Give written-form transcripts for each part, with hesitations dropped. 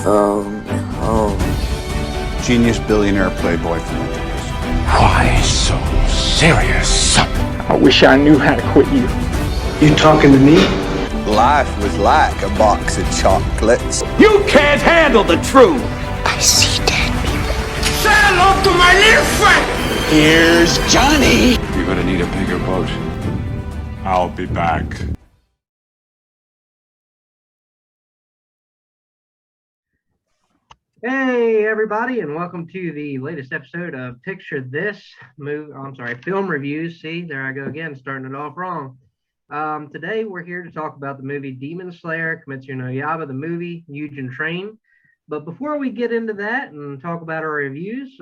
Oh. Genius billionaire playboy from Why so serious? I wish I knew how to quit you. You talking to me? Life was like a box of chocolates. You can't handle the truth. I see dead people. Say hello to my little friend. Here's Johnny. You're gonna need a bigger boat. I'll be back. Hey everybody, and welcome to the latest episode of Picture This film reviews. See, there I go again, starting it off wrong. Today we're here to talk about the movie Demon Slayer, Kimetsu no Yaiba, the movie, Mugen Train. But before we get into that and talk about our reviews,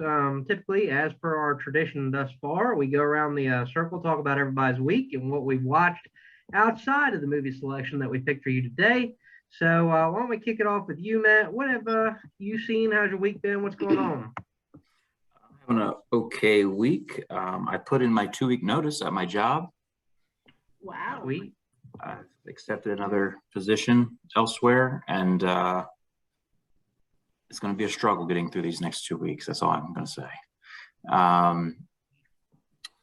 typically, as per our tradition thus far, we go around the circle, talk about everybody's week and what we've watched outside of the movie selection that we picked for you today. So why don't we kick it off with you, Matt? What have you seen? How's your week been? What's going on? I'm having an okay week. I put in my 2-week notice at my job. Wow. Sweet. I've accepted another position elsewhere, and it's going to be a struggle getting through these next 2 weeks. That's all I'm going to say.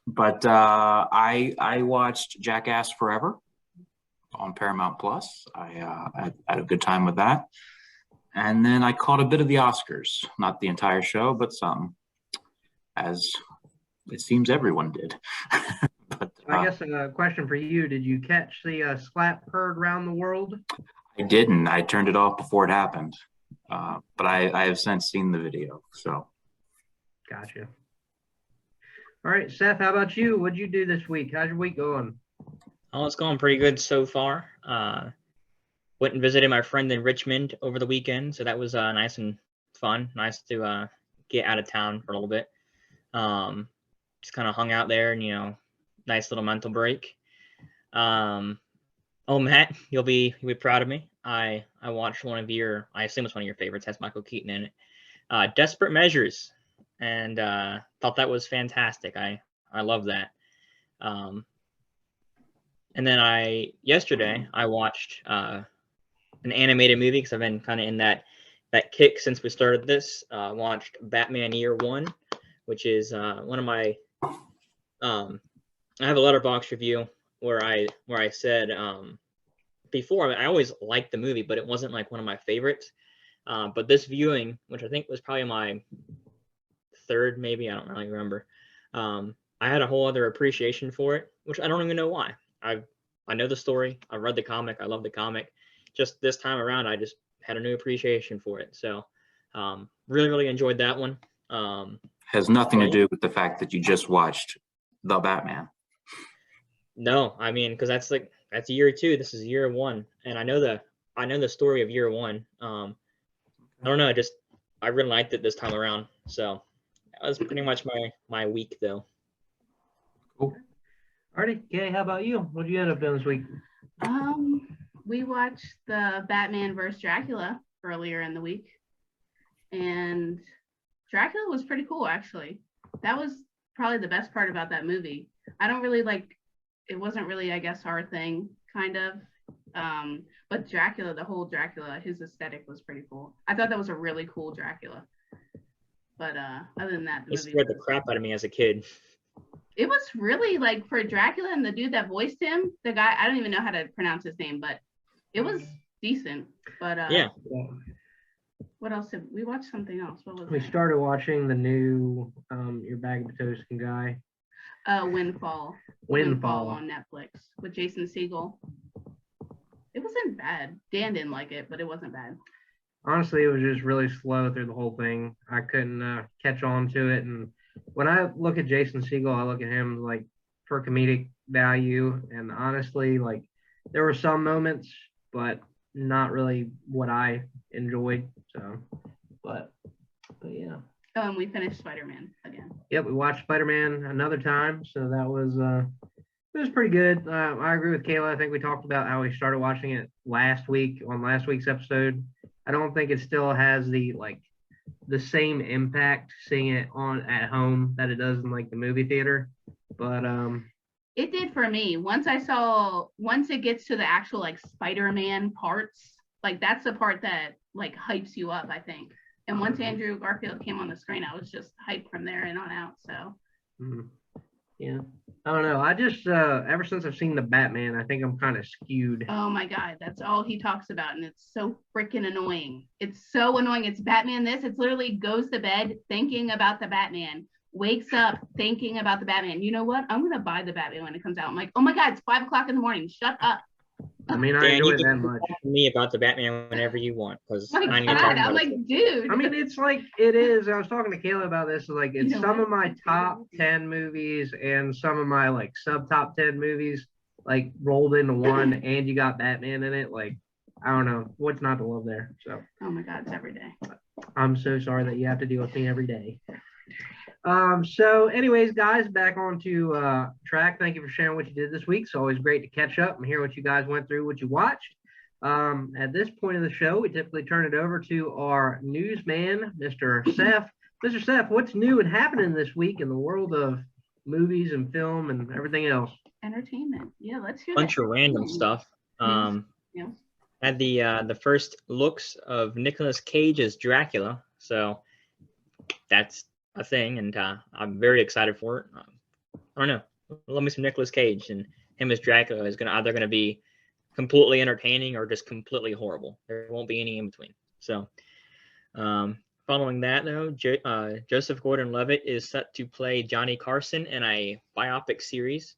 But I watched Jackass Forever on Paramount Plus. I had a good time with that. And then I caught a bit of the Oscars, not the entire show, but some, as it seems everyone did. But I guess a question for you, did you catch the slap heard around the world? I didn't. I turned it off before it happened. But I have since seen the video, so. Gotcha. All right, Seth, how about you? What'd you do this week? How's your week going? Oh, it's going pretty good so far. Went and visited my friend in Richmond over the weekend, so that was nice and fun. Nice to get out of town for a little bit. Just kind of hung out there, and nice little mental break. Oh, Matt, you'll be proud of me. I watched one of your, I assume it's one of your favorites, has Michael Keaton in it. Desperate Measures, and thought that was fantastic. I love that. And then yesterday I watched an animated movie because I've been kind of in that kick since we started this. Watched Batman Year One, which is one of my. I have a Letterboxd review where I said before I always liked the movie, but it wasn't like one of my favorites. But this viewing, which I think was probably my third, maybe, I don't really remember. I had a whole other appreciation for it, which I don't even know why. I know the story. I read the comic. I love the comic. Just this time around, I just had a new appreciation for it. So really, really enjoyed that one. Has nothing to do with the fact that you just watched The Batman. No, I mean, because that's year two. This is year one, and I know the story of year one. I don't know. I really liked it this time around. So that was pretty much my week, though. Cool. Alrighty, Kay, how about you? What did you end up doing this week? We watched the Batman vs. Dracula earlier in the week, and Dracula was pretty cool, actually. That was probably the best part about that movie. I don't really it wasn't really, I guess, our thing, kind of. But Dracula, the whole Dracula, his aesthetic was pretty cool. I thought that was a really cool Dracula. But other than that, the movie scared the crap out of me as a kid. It was really for Dracula and the dude that voiced him, the guy, I don't even know how to pronounce his name, but it was decent. But yeah. What else did we watch? Something else? What was We that? started watching the new Your Bag of Toasting guy. Windfall on Netflix with Jason Segel. It wasn't bad. Dan didn't like it, but it wasn't bad. Honestly, it was just really slow through the whole thing. I couldn't catch on to it, and when I look at Jason Segel, I look at him for comedic value, and honestly, there were some moments, but not really what I enjoyed. So, but yeah. Oh, and we finished Spider-Man again. Yep, we watched Spider-Man another time, so that was it was pretty good. I agree with Kayla. I think we talked about how we started watching it last week on last week's episode. I don't think it still has the same impact seeing it at home that it does in the movie theater, but it did for me. Once it gets to the actual Spider-Man parts, that's the part that like hypes you up, I think. And once Andrew Garfield came on the screen, I was just hyped from there and on out. So yeah, I don't know. I just ever since I've seen the Batman, I think I'm kind of skewed. oh my God, that's all he talks about. And it's so freaking annoying. It's so annoying. It's Batman this. It's literally goes to bed thinking about the Batman, wakes up thinking about the Batman. You know what? I'm going to buy the Batman when it comes out. I'm like, oh my God, it's 5 o'clock in the morning. Shut up. I mean, I Dan, enjoy you it that can much. talk to me about the Batman whenever you want, because My I need to God, talk I'm about like, it. dude. I mean, it's like it is. I was talking to Kayla about this. Like, it's You know some what? of my top 10 movies and some of my like sub top 10 movies like rolled into one, and you got Batman in it. Like, I don't know what's not to love there. So, oh my God, it's every day. I'm so sorry that you have to deal with me every day. So anyways, guys, back onto track. Thank you for sharing what you did this week. It's always great to catch up and hear what you guys went through, what you watched. At this point of the show, we typically turn it over to our newsman, Mr. Seth. Mr. Seth, what's new and happening this week in the world of movies and film and everything else? Entertainment. Yeah, let's hear Bunch that. of random stuff. Yeah. Had the first looks of Nicolas Cage as Dracula, so that's a thing, and I'm very excited for it. I don't know, love me some Nicolas Cage, and him as Dracula is either gonna be completely entertaining or just completely horrible. There won't be any in between. So, following that though, Joseph Gordon-Levitt is set to play Johnny Carson in a biopic series.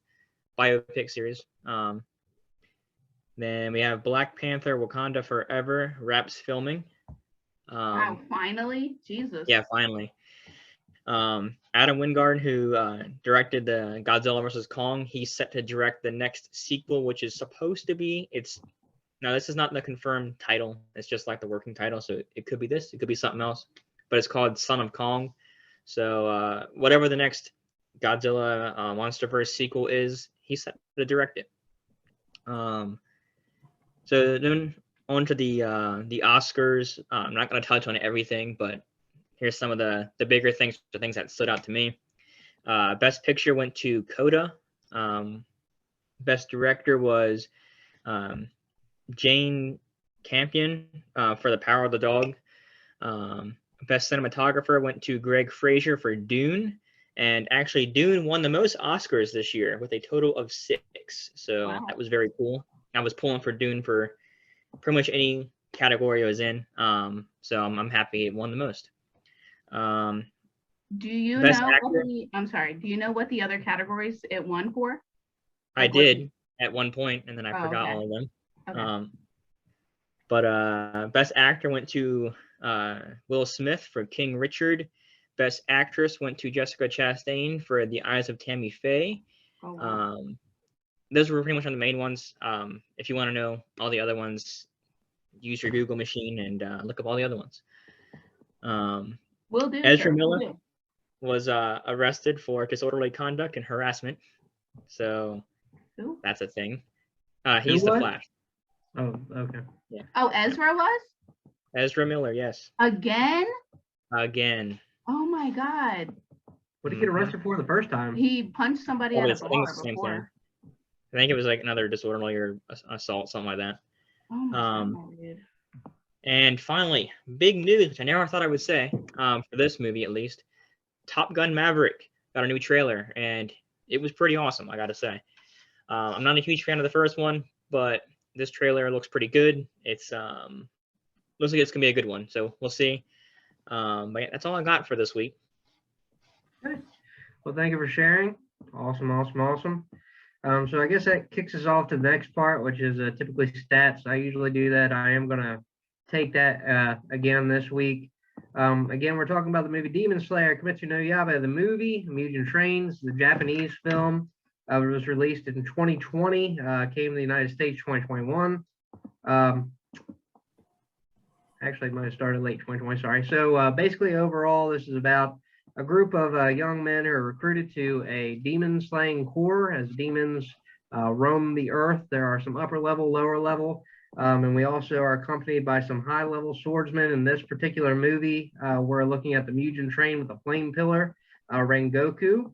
Then we have Black Panther: Wakanda Forever wraps filming. Wow, finally, Jesus. Yeah, finally. Adam Wingard, who directed the Godzilla vs. Kong, he's set to direct the next sequel, which is supposed to be, now this is not the confirmed title, it's just like the working title, so it could be this, it could be something else, but it's called Son of Kong. So whatever the next Godzilla MonsterVerse sequel is, he's set to direct it. So then on to the Oscars. I'm not going to touch on everything, but here's some of the bigger things, the things that stood out to me. Best Picture went to Coda. Best Director was Jane Campion for The Power of the Dog. Best Cinematographer went to Greg Fraser for Dune. And actually, Dune won the most Oscars this year with a total of 6. So Wow. That was very cool. I was pulling for Dune for pretty much any category it was in. So I'm happy it won the most. Do you Best know Actor? I'm sorry, do you know what the other categories it won for? I Like what- did at one point, and then I forgot okay. all of them. Okay. But Best Actor went to Will Smith for King Richard. Best Actress went to Jessica Chastain for The Eyes of Tammy Faye. Oh, wow. Those were pretty much on the main ones. If you want to know all the other ones, use your Google machine and look up all the other ones. Will do. Ezra sir, will Miller do. was arrested for disorderly conduct and harassment. So Who? that's a thing. He's Who the was? Flash. Oh, okay. Oh, Ezra was? Ezra Miller, yes. Again? Again. Oh my God. What did he get arrested for the first time? He punched somebody at Probably a the bar same thing. before. I think it was like another disorderly or assault, something like that. Oh my God, dude. And finally, big news, which I never thought I would say, for this movie at least. Top Gun Maverick got a new trailer, and it was pretty awesome, I gotta say. I'm not a huge fan of the first one, but this trailer looks pretty good. It's looks like it's gonna be a good one, so we'll see. But yeah, that's all I got for this week. Okay. Well, thank you for sharing. Awesome. So I guess that kicks us off to the next part, which is typically stats. I usually do that. I am going to take that again this week. Again, we're talking about the movie Demon Slayer, Kimetsu no Yaiba, the movie, Mugen Trains, the Japanese film. It was released in 2020, came to the United States 2021. Actually, it might have started late 2020, sorry. So basically, overall, this is about a group of young men who are recruited to a demon-slaying corps as demons roam the earth. There are some upper level, lower level, and we also are accompanied by some high-level swordsmen. In this particular movie, we're looking at the Mugen Train with the Flame Pillar, Rengoku.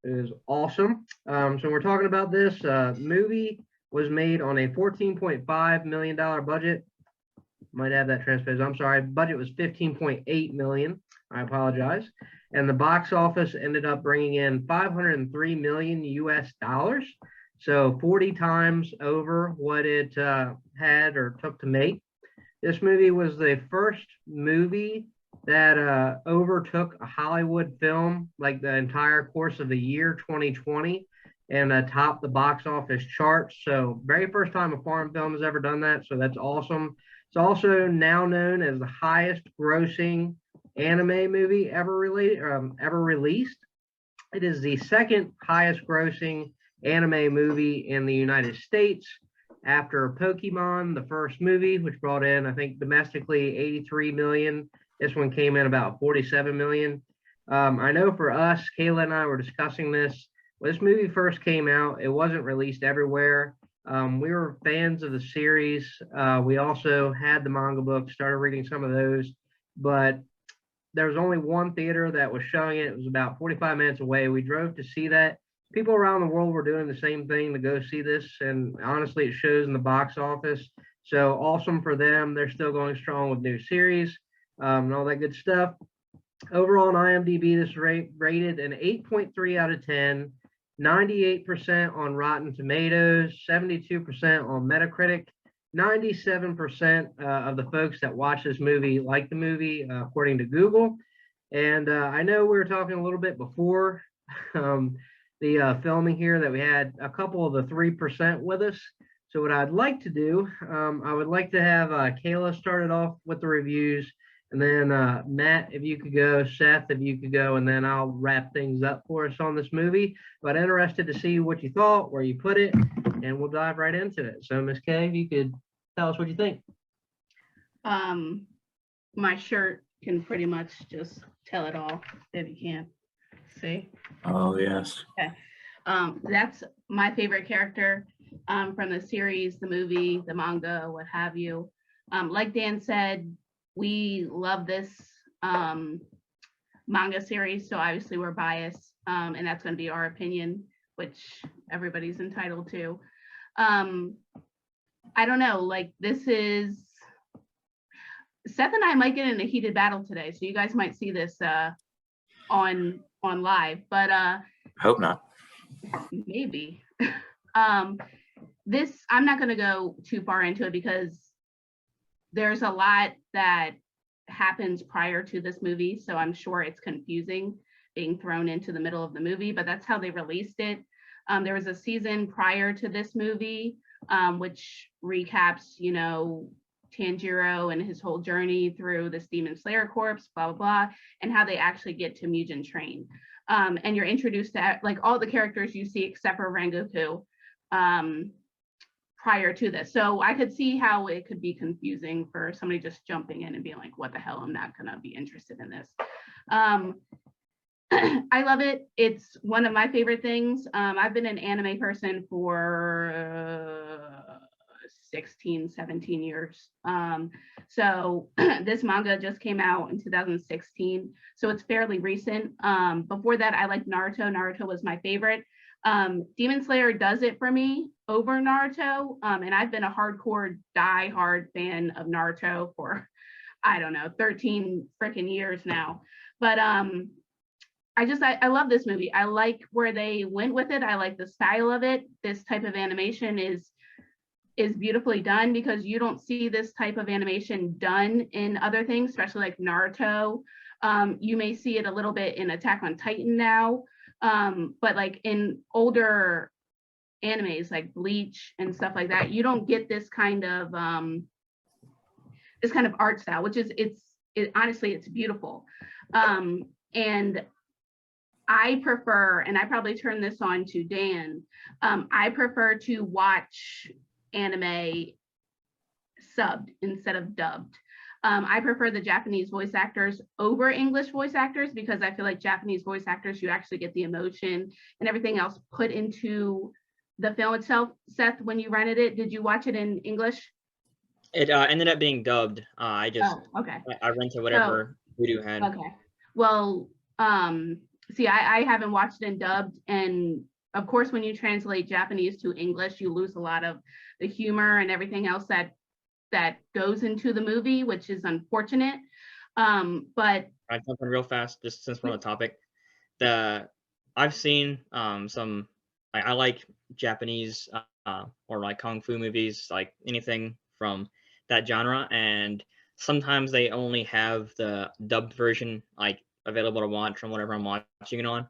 It is awesome. So we're talking about this movie was made on a $14.5 million budget. Might have that transposed. I'm sorry. Budget was 15.8 million. I apologize. And the box office ended up bringing in 503 million US dollars. So 40 times over what it had or took to make. This movie was the first movie that overtook a Hollywood film like the entire course of the year 2020 and topped the box office charts. So very first time a foreign film has ever done that. So that's awesome. It's also now known as the highest grossing anime movie ever released. It is the second highest grossing anime movie in the United States after Pokemon, the first movie, which brought in, I think, domestically 83 million. This one came in about 47 million. I know for us, Kayla and I were discussing this. When this movie first came out, it wasn't released everywhere. We were fans of the series. We also had the manga book, started reading some of those, but there was only one theater that was showing it. It was about 45 minutes away. We drove to see that. People around the world were doing the same thing to go see this, and honestly, it shows in the box office. So awesome for them. They're still going strong with new series and all that good stuff. Overall on IMDb, this rated an 8.3 out of 10, 98% on Rotten Tomatoes, 72% on Metacritic. 97% of the folks that watch this movie like the movie, according to Google. And I know we were talking a little bit before the filming here that we had a couple of the 3% with us. So what I'd like to do, I would like to have Kayla started off with the reviews, and then Matt, if you could go, Seth, if you could go, and then I'll wrap things up for us on this movie. But interested to see what you thought, where you put it, and we'll dive right into it. So Miss Kay, if you could tell us what you think. My shirt can pretty much just tell it all if you can. See? Oh, yes. Okay. That's my favorite character from the series, the movie, the manga, what have you. Like Dan said, we love this manga series, so obviously we're biased, and that's going to be our opinion, which everybody's entitled to. I don't know, like this is, Seth and I might get in a heated battle today, so you guys might see this on live, but Hope not. maybe. This, I'm not going to go too far into it because there's a lot that happens prior to this movie, so I'm sure it's confusing being thrown into the middle of the movie, but that's how they released it. There was a season prior to this movie, which recaps, you know, Tanjiro and his whole journey through this Demon Slayer corpse, blah, blah, blah, and how they actually get to Mugen Train. And you're introduced to like all the characters you see except for Rengoku prior to this. So I could see how it could be confusing for somebody just jumping in and being like, what the hell, I'm not gonna be interested in this. I love it. It's one of my favorite things. I've been an anime person for 16, 17 years. So this manga just came out in 2016, so it's fairly recent. Before that, I liked Naruto. Naruto was my favorite. Demon Slayer does it for me over Naruto, and I've been a hardcore die-hard fan of Naruto for, I don't know, 13 freaking years now. But I love this movie. I like where they went with it. I like the style of it. This type of animation is beautifully done because you don't see this type of animation done in other things, especially like Naruto. You may see it a little bit in Attack on Titan now, but like in older animes like Bleach and stuff like that, you don't get this kind of art style, which is honestly it's beautiful. And I prefer, and I probably turn this on to Dan, I prefer to watch anime subbed instead of dubbed. I prefer the Japanese voice actors over English voice actors because I feel like Japanese voice actors, you actually get the emotion and everything else put into the film itself. Seth, when you rented it, did you watch it in English? It ended up being dubbed. I okay. I rented whatever Voodoo had. Okay. Well, see, I haven't watched it in dubbed, and of course, when you translate Japanese to English, you lose a lot of the humor and everything else that that goes into the movie, which is unfortunate. But I jump in real fast, just since we're on the topic. I've seen some. I like Japanese or like kung fu movies, like anything from that genre, and sometimes they only have the dubbed version like available to watch from whatever I'm watching it on.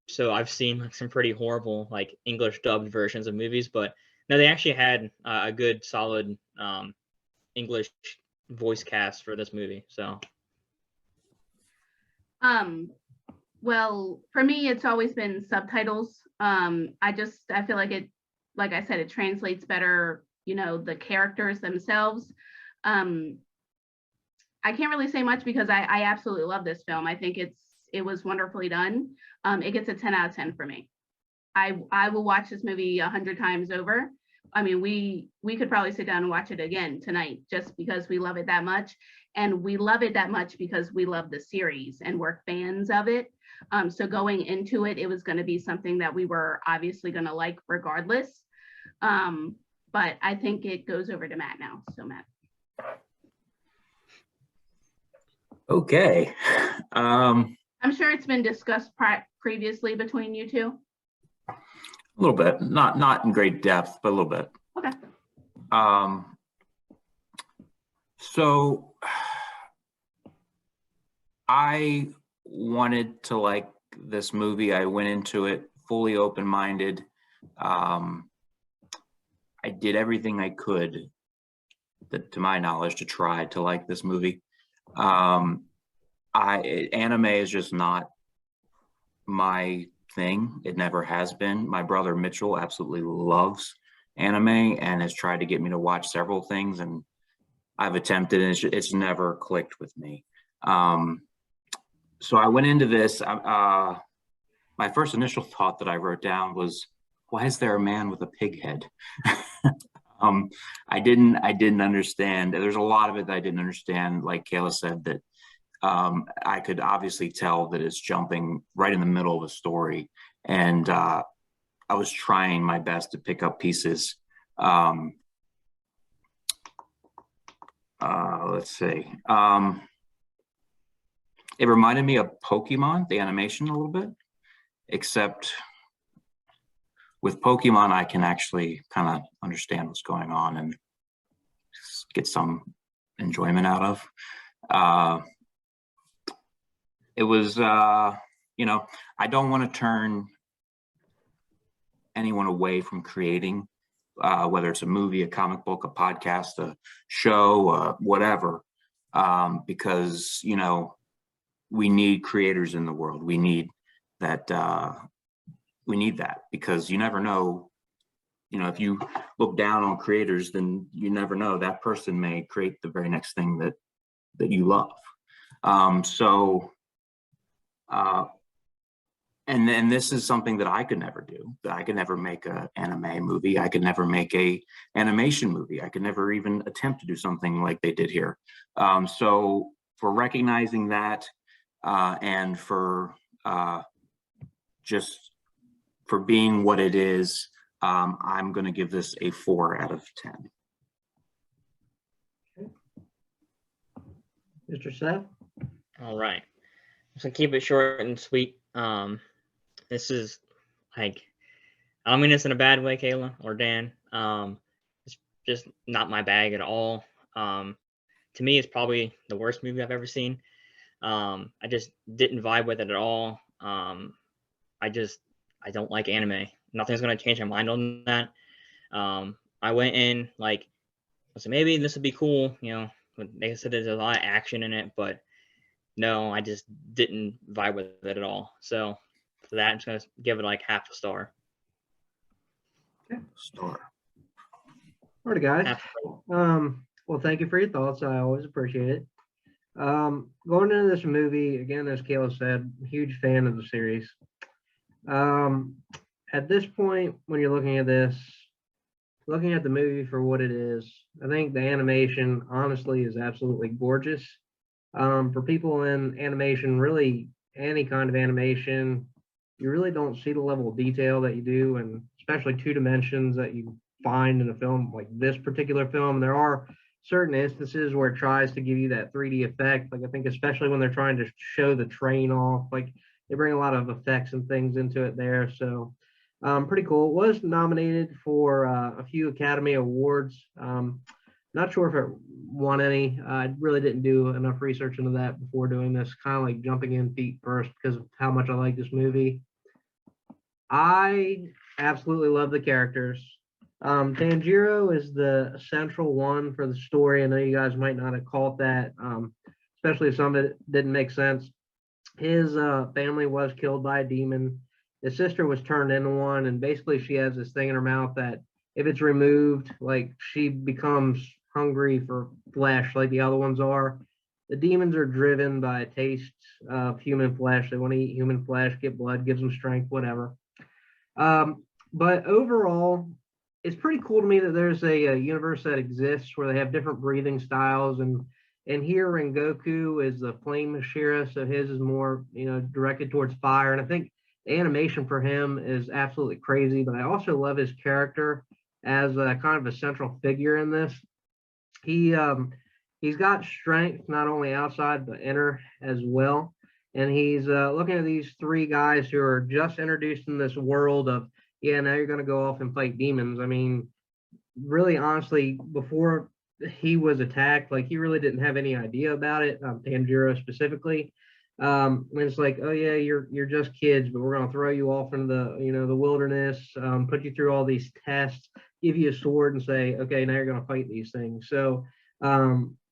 So I've seen like some pretty horrible like English dubbed versions of movies, but no, they actually had a good solid English voice cast for this movie. So well, for me, it's always been subtitles. I feel like it, like I said, it translates better, the characters themselves. I can't really say much because I absolutely love this film. I think it was wonderfully done. It gets a 10 out of 10 for me. I will watch this movie 100 times over. I mean, we could probably sit down and watch it again tonight just because we love it that much. And we love it that much because we love the series and we're fans of it. So going into it, it was going to be something that we were obviously going to like regardless. But I think it goes over to Matt now. So Matt. Okay. I'm sure it's been discussed previously between you two. A little bit, not in great depth, but a little bit. Okay. So I wanted to like this movie. I went into it fully open-minded. I did everything I could, to my knowledge, to try to like this movie. Anime is just not my thing. It never has been. My brother Mitchell absolutely loves anime and has tried to get me to watch several things, and I've attempted, and it's never clicked with me. So I went into this. My first initial thought that I wrote down was, why is there a man with a pig head? I didn't understand. There's a lot of it that I didn't understand. Like Kayla said, that I could obviously tell that it's jumping right in the middle of a story. And I was trying my best to pick up pieces. Let's see. It reminded me of Pokemon, the animation, a little bit, except with Pokemon, I can actually kind of understand what's going on and get some enjoyment out of. It was, I don't want to turn anyone away from creating, whether it's a movie, a comic book, a podcast, a show, whatever, because, we need creators in the world. We need that. Because you never know, if you look down on creators, then you never know, that person may create the very next thing that you love. And then this is something that I could never do. I could never make an anime movie. I could never make a animation movie. I could never even attempt to do something like they did here. So for recognizing that, and for just for being what it is, I'm going to give this a 4 out of 10. Okay. Mr. Seth? all right, I'm gonna keep it short and sweet. This is like, I don't mean this in a bad way, Kayla or Dan. It's just not my bag at all. To me, it's probably the worst movie I've ever seen. I just didn't vibe with it at all. I don't like anime. Nothing's gonna change my mind on that. I went in like, I said maybe this would be cool. They said there's a lot of action in it, but no, I just didn't vibe with it at all. So for that, I'm just gonna give it like half a star. Okay. Star. All right, guys. Well, thank you for your thoughts. I always appreciate it. Going into this movie, again, as Kayla said, huge fan of the series. At this point, when you're looking at this, looking at the movie for what it is, I think the animation, honestly, is absolutely gorgeous. For people in animation, really any kind of animation, you really don't see the level of detail that you do, and especially 2 dimensions that you find in a film like this particular film. There are certain instances where it tries to give you that 3D effect. Like I think especially when they're trying to show the train off, like they bring a lot of effects and things into it there. So pretty cool. It was nominated for a few Academy Awards. Not sure if it won any. I really didn't do enough research into that before doing this. Kind of like jumping in feet first because of how much I like this movie. I absolutely love the characters. Tanjiro is the central one for the story. I know you guys might not have caught that, especially if some of it didn't make sense. His family was killed by a demon. His sister was turned into one, and basically she has this thing in her mouth that if it's removed, like she becomes hungry for flesh like the other ones are. The demons are driven by a taste of human flesh. They want to eat human flesh, get blood, gives them strength, whatever. But overall, it's pretty cool to me that there's a universe that exists where they have different breathing styles, and here Rengoku is the flame Hashira, so his is more directed towards fire, and I think the animation for him is absolutely crazy. But I also love his character as kind of a central figure in this. He's got strength not only outside but inner as well, and he's looking at these three guys who are just introduced in this world of now you're going to go off and fight demons. I mean, really honestly, before he was attacked, like he really didn't have any idea about it, Tanjiro specifically. And it's like, oh yeah, you're just kids, but we're gonna throw you off into the the wilderness, put you through all these tests, give you a sword, and say, okay, now you're gonna fight these things. So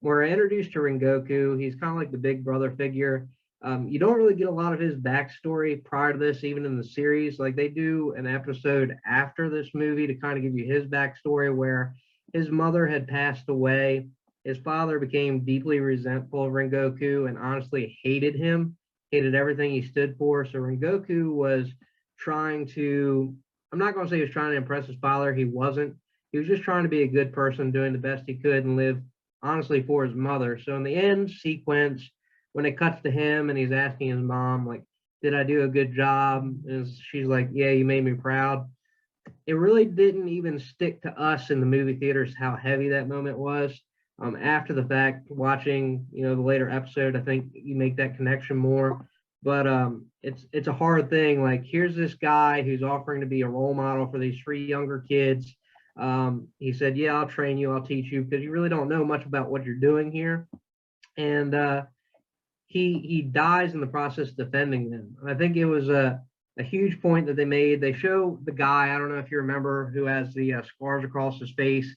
we're introduced to Rengoku. He's kind of like the big brother figure. You don't really get a lot of his backstory prior to this, even in the series. Like they do an episode after this movie to kind of give you his backstory, where his mother had passed away. His father became deeply resentful of Rengoku and honestly hated him, hated everything he stood for. So Rengoku was trying to, I'm not going to say he was trying to impress his father. He wasn't. He was just trying to be a good person, doing the best he could and live honestly for his mother. So in the end sequence, when it cuts to him and he's asking his mom, like, did I do a good job? And she's like, yeah, you made me proud. It really didn't even stick to us in the movie theaters how heavy that moment was. After the fact, watching the later episode, I think you make that connection more. But it's a hard thing. Like here's this guy who's offering to be a role model for these three younger kids. He said, yeah, I'll train you, I'll teach you, because you really don't know much about what you're doing here. And he dies in the process defending them. And I think it was a huge point that they made. They show the guy, I don't know if you remember, who has the scars across his face.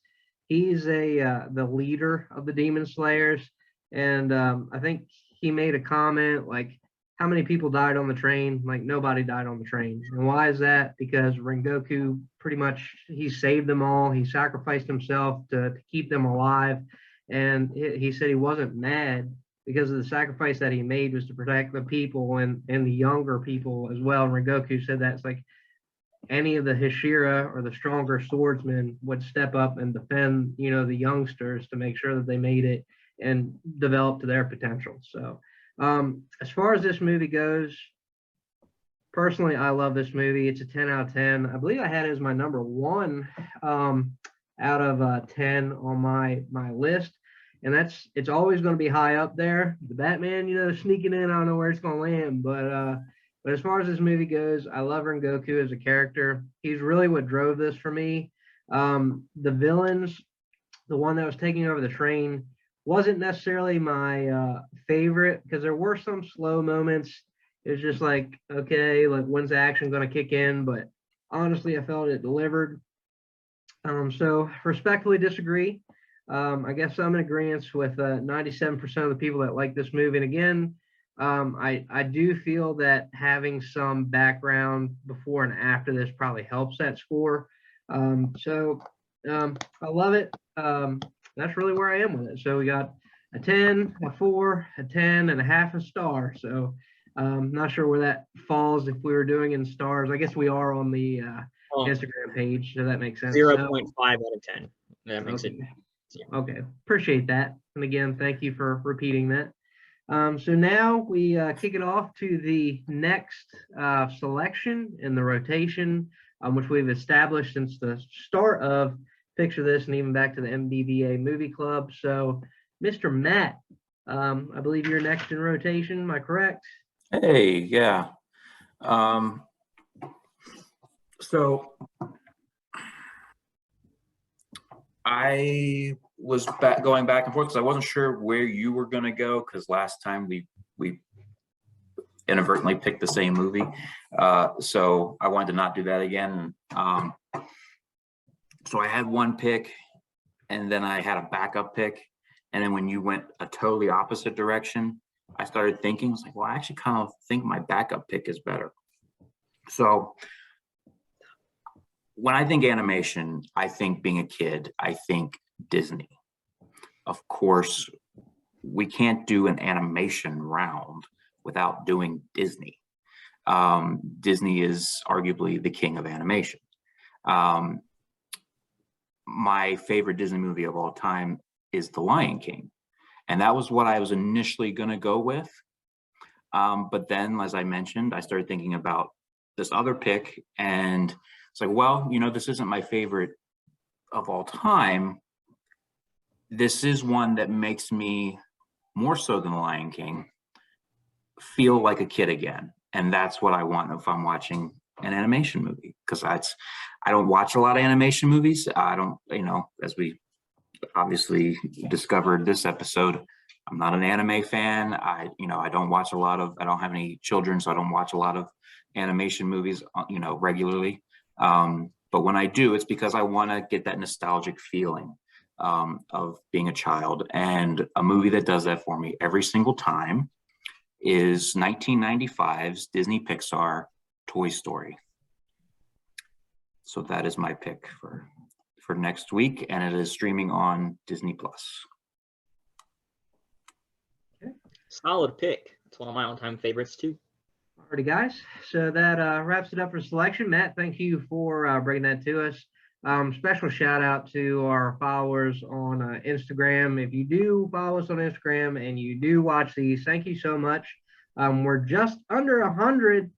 He's the leader of the Demon Slayers, and I think he made a comment like, how many people died on the train? Like nobody died on the train. And why is that? Because Rengoku pretty much, he saved them all. He sacrificed himself to keep them alive. And he said he wasn't mad because of the sacrifice that he made was to protect the people and the younger people as well. And Rengoku said that it's like any of the Hashira or the stronger swordsmen would step up and defend, the youngsters to make sure that they made it and develop to their potential. So as far as this movie goes, personally, I love this movie. It's a 10 out of 10. I believe I had it as my number one out of 10 on my list. And it's always going to be high up there. The Batman, sneaking in, I don't know where it's going to land. But as far as this movie goes, I love Rengoku as a character. He's really what drove this for me. The villains, the one that was taking over the train, wasn't necessarily my favorite because there were some slow moments. It was just like, okay, like when's the action going to kick in? But honestly, I felt it delivered. So respectfully disagree. I guess I'm in agreement with 97% of the people that like this movie. And again, I do feel that having some background before and after this probably helps that score. So I love it. That's really where I am with it. So we got a 10, a 4, a 10, and a half a star. So not sure where that falls if we were doing in stars. I guess we are on the Instagram page, so that makes sense. 0.5 out of 10. That makes it. Okay, appreciate that. And again, thank you for repeating that. So now we kick it off to the next selection in the rotation which we've established since the start of Picture This and even back to the MDVA Movie Club. So, Mr. Matt, I believe you're next in rotation. Am I correct? Hey, yeah. So I was going back and forth because I wasn't sure where you were going to go, because last time we inadvertently picked the same movie. So I wanted to not do that again. So I had one pick, and then I had a backup pick. And then when you went a totally opposite direction, I started thinking, it's like, well, I actually kind of think my backup pick is better. So when I think animation, I think being a kid, I think Disney. Of course, we can't do an animation round without doing Disney. Disney is arguably the king of animation. My favorite Disney movie of all time is The Lion King. And that was what I was initially going to go with. But then, as I mentioned, I started thinking about this other pick, and it's like, well, you know, this isn't my favorite of all time. This is one that makes me, more so than The Lion King, feel like a kid again. And that's what I want if I'm watching an animation movie, because I don't watch a lot of animation movies. I don't, you know, as we obviously discovered this episode, I'm not an anime fan. I don't watch a lot of, I don't have any children, so I don't watch a lot of animation movies, you know, regularly. But when I do, it's because I want to get that nostalgic feeling of being a child. And a movie that does that for me every single time is 1995's Disney Pixar Toy Story. So that is my pick for next week, and it is streaming on Disney Plus. Okay. Solid pick. It's one of my all-time favorites too. Alrighty, guys. So that wraps it up for selection. Matt, thank you for bringing that to us. Special shout out to our followers on Instagram. If you do follow us on Instagram and you do watch these, thank you so much. We're just under 100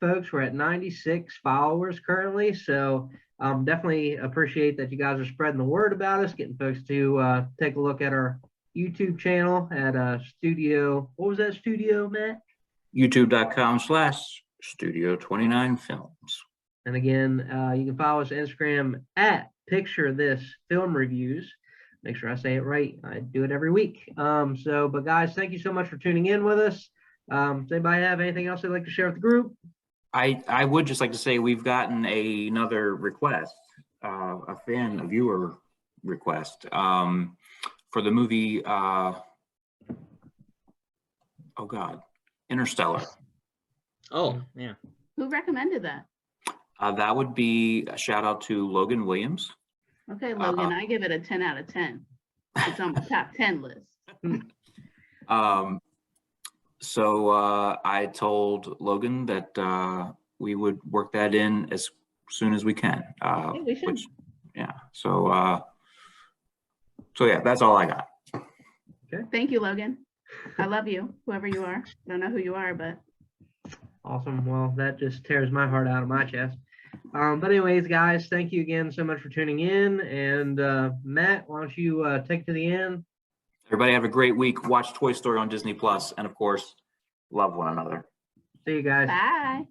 folks. We're at 96 followers currently. So definitely appreciate that you guys are spreading the word about us, getting folks to take a look at our YouTube channel at Studio. What was that studio, Matt? YouTube.com/Studio29Films. And again, you can follow us on Instagram at Picture This Film Reviews. Make sure I say it right. I do it every week. But guys, thank you so much for tuning in with us. Does anybody have anything else they'd like to share with the group? I would just like to say we've gotten another request, a viewer request for the movie. Interstellar. Oh, yeah. Who recommended that? That would be a shout out to Logan Williams. Okay, Logan, I give it a 10 out of 10. It's on my top 10 list. So I told Logan that we would work that in as soon as we can. We should. So yeah, that's all I got. Okay. Thank you, Logan. I love you, whoever you are. I don't know who you are, but. Awesome. Well, that just tears my heart out of my chest. But anyways, guys, thank you again so much for tuning in. And Matt, why don't you take it to the end? Everybody have a great week. Watch Toy Story on Disney Plus, and of course, love one another. See you guys. Bye.